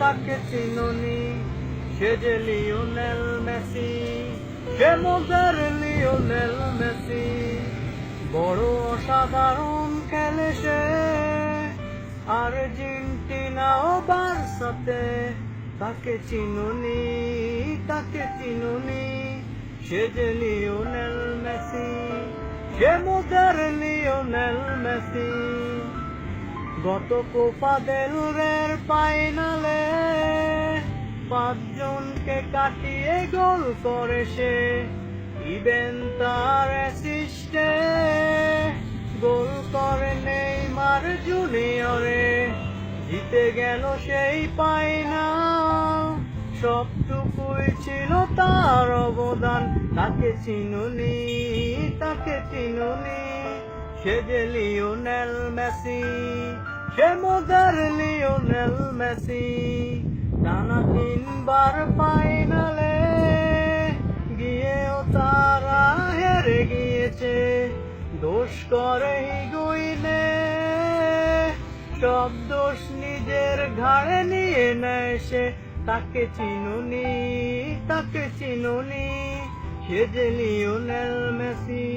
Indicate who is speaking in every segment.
Speaker 1: তাকে চিনুনি, সে যে Lionel Messi, সে মজার লিওনেল মেসি। বড় অসাধারণ খেলে সে, আর্জেন্টিনা ও বার্সাতে। তাকে চিনুনি, তাকে চিনুনি, সে যে লিওনেল মেসি, সে মজার লিওনেল মেসি। গত কোপা দেল রের ফাইনালে 5 জনকে কাটিয়ে গোল করে সে, ইভেন তার অ্যাসিস্টে গোল করে নেইমার জুনিয়রে। জিতে গেল সেই ফাইনাল, সবটুকুই ছিল তার অবদান। তাকে চিনুনি, তাকে চিনুনি, সে যে লিওনেল মেসি, সে মজার লিওনেল মেসি। টানা 3 বার ফাইনালে গিয়েও তারা হেরে গিয়েছে। দোষ করে হিগুইনে, সব দোষ নিজের ঘাড়ে নিয়ে নেয় সে। তাকে চিনুনি, তাকে চিনুনি, সে যে লিওনেল মেসি,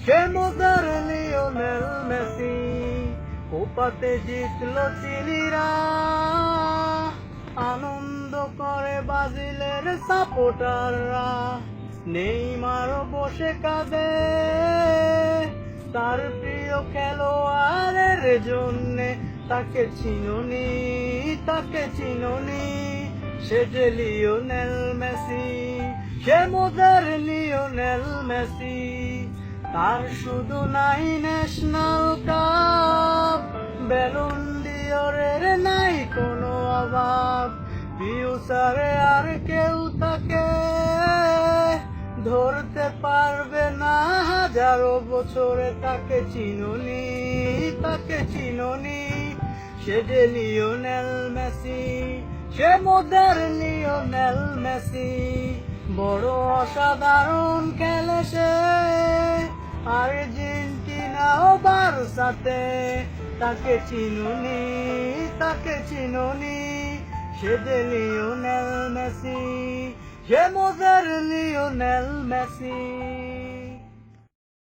Speaker 1: সে মজার লিওনেল মেসি। কোপাতে জিতলো চিলিরা, আনন্দ করে ব্রাজিলের সাপোর্টাররা। নেইমারও বসে কাঁদে তার প্রিয় খেলোয়াড়ের জন্যে। তাকে চিনুনি, তাকে চিনুনি, সে যে লিওনেল মেসি, সে মজার লিওনেল মেসি। তার শুধু নাই ন্যাশনাল কাপ, ব্যালন ডিওরের নাই কোনো অভাব। ফিউচারে আর কেউ তাকে ধরতে পারবে না, হাজারো বছরে। তাকে চিনুনি, তাকে চিনুনি, সে যে লিওনেল মেসি, সে মজার লিওনেল মেসি। বড় অসাধারণ খেলে সে, আর্জেন্টিনা ও বার্সাতে। তাকে চিনুনি, তাকে চিনুনি, সে যে লিওনেল মেসি, সে মজার লিওনেল মেসি।